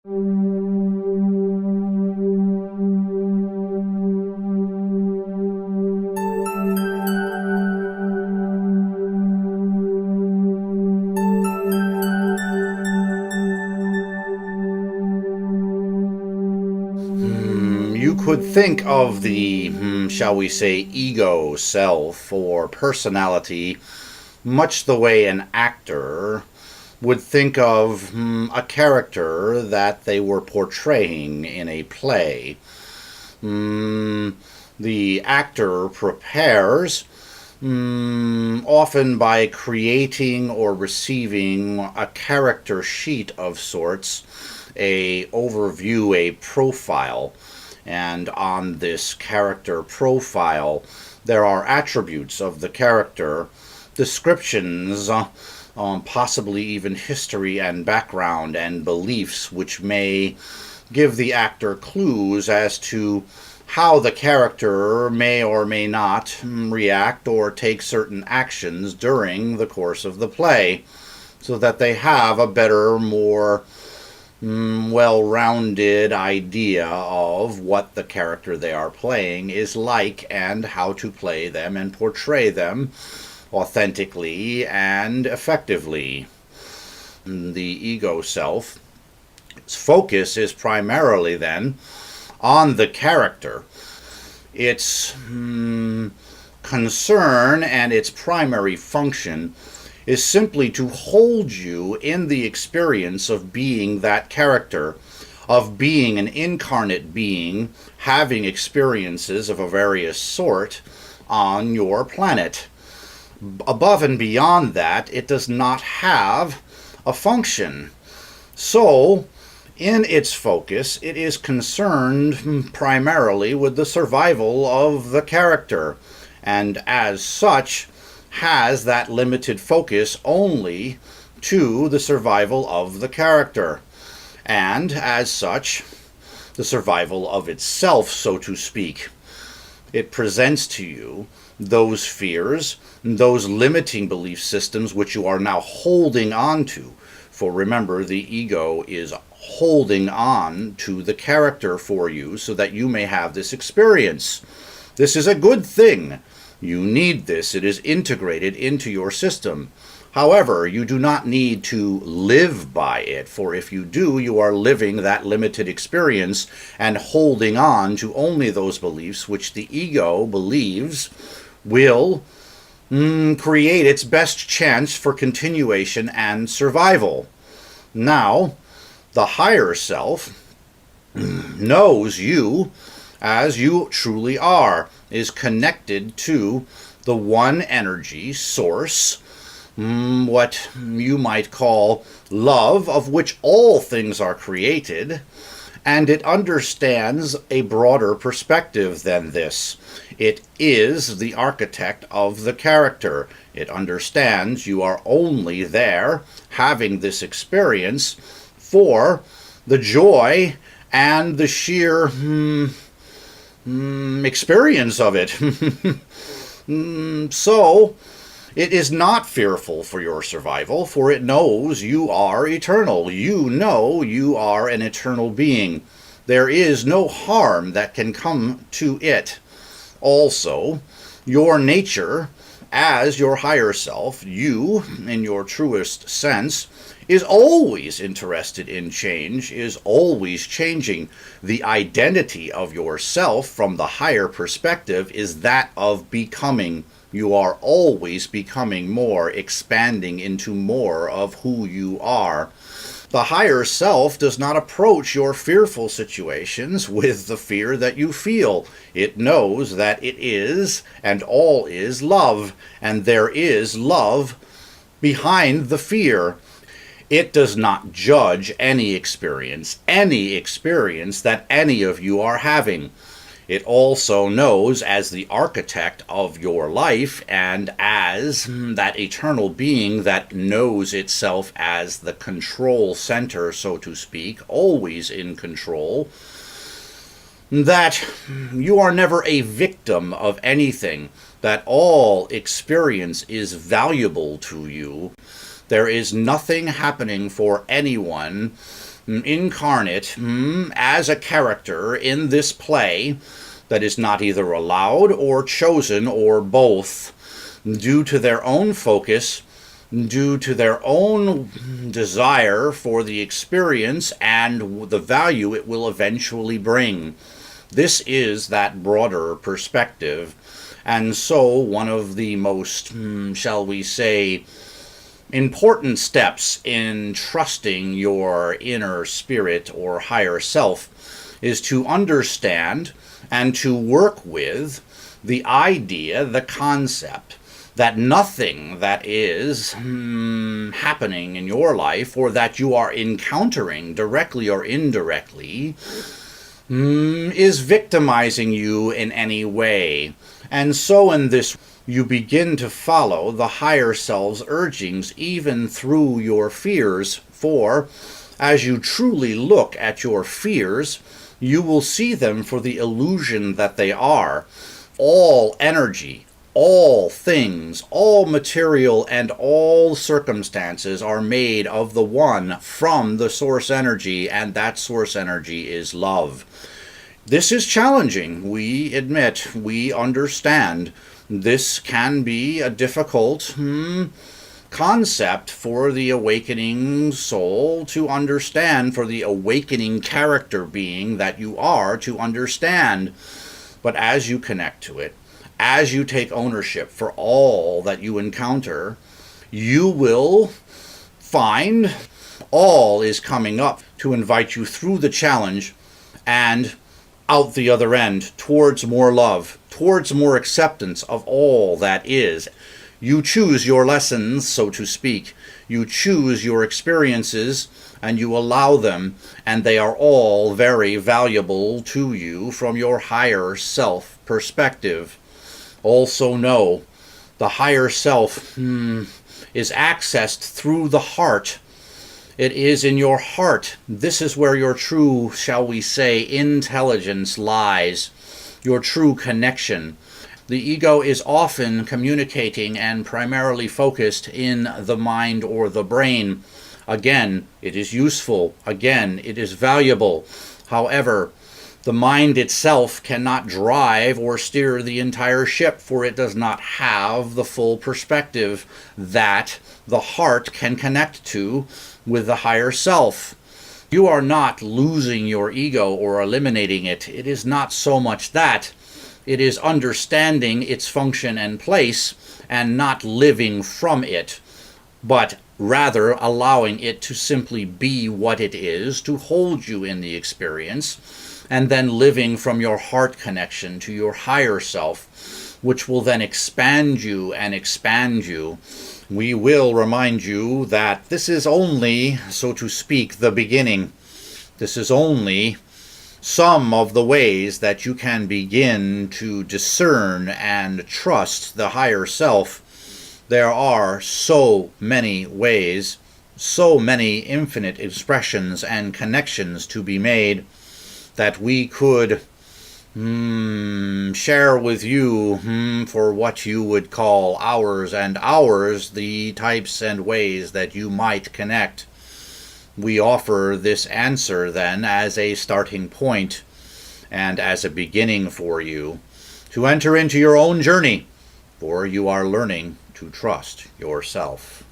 You could think of the, shall we say, ego self or personality much the way an actor would think of a character that they were portraying in a play. The actor prepares, often by creating or receiving a character sheet of sorts, a overview, a profile. And on this character profile, there are attributes of the character, descriptions, possibly even history and background and beliefs, which may give the actor clues as to how the character may or may not react or take certain actions during the course of the play, so that they have a better, more well-rounded idea of what the character they are playing is like and how to play them and portray them authentically and effectively. The ego self, its focus is primarily then on the character. Its concern and its primary function is simply to hold you in the experience of being that character, of being an incarnate being, having experiences of a various sort on your planet. Above and beyond that, it does not have a function. So, in its focus, it is concerned primarily with the survival of the character, and as such, has that limited focus only to the survival of the character, and as such, the survival of itself, so to speak. It presents to you those fears, those limiting belief systems which you are now holding on to. For remember, the ego is holding on to the character for you so that you may have this experience. This is a good thing. You need this. It is integrated into your system. However, you do not need to live by it, for if you do, you are living that limited experience and holding on to only those beliefs which the ego believes will create its best chance for continuation and survival. Now, the higher self knows you as you truly are, is connected to the one energy source, what you might call love, of which all things are created, and it understands a broader perspective than this. It is the architect of the character. It understands you are only there having this experience for the joy and the sheer experience of it. So, it is not fearful for your survival, for it knows you are eternal. You know you are an eternal being. There is no harm that can come to it. Also, your nature, as your higher self, you, in your truest sense, is always interested in change, is always changing. The identity of yourself from the higher perspective is that of becoming. You are always becoming more, expanding into more of who you are. The higher self does not approach your fearful situations with the fear that you feel. It knows that it is, and all is, love, and there is love behind the fear. It does not judge any experience that any of you are having. It also knows, as the architect of your life and as that eternal being that knows itself as the control center, so to speak, always in control, that you are never a victim of anything, that all experience is valuable to you. There is nothing happening for anyone incarnate as a character in this play that is not either allowed or chosen or both, due to their own focus, due to their own desire for the experience and the value it will eventually bring. This is that broader perspective. And so one of the most, shall we say, important steps in trusting your inner spirit or higher self is to understand and to work with the idea, the concept, that nothing that is happening in your life or that you are encountering directly or indirectly is victimizing you in any way. And so in this, you begin to follow the higher self's urgings even through your fears, for as you truly look at your fears, you will see them for the illusion that they are. All energy, all things, all material, and all circumstances are made of the one from the source energy, and that source energy is love. This is challenging, we admit, we understand. This can be a difficult concept for the awakening soul to understand, for the awakening character being that you are to understand. But as you connect to it, as you take ownership for all that you encounter, you will find all is coming up to invite you through the challenge and out the other end, towards more love, towards more acceptance of all that is. You choose your lessons, so to speak. You choose your experiences, and you allow them, and they are all very valuable to you from your higher self perspective. Also know, the higher self is accessed through the heart. It is in your heart. This is where your true, shall we say, intelligence lies, your true connection. The ego is often communicating and primarily focused in the mind or the brain. Again, it is useful. Again, it is valuable. However, the mind itself cannot drive or steer the entire ship, for it does not have the full perspective that the heart can connect to with the higher self. You are not losing your ego or eliminating it. It is not so much that. It is understanding its function and place and not living from it, but rather allowing it to simply be what it is, to hold you in the experience, and then living from your heart connection to your higher self, which will then expand you and expand you. We will remind you that this is only, so to speak, the beginning. This is only some of the ways that you can begin to discern and trust the higher self. There are so many ways, so many infinite expressions and connections to be made that we could share with you for what you would call hours and hours the types and ways that you might connect. We offer this answer then as a starting point and as a beginning for you to enter into your own journey, for you are learning to trust yourself.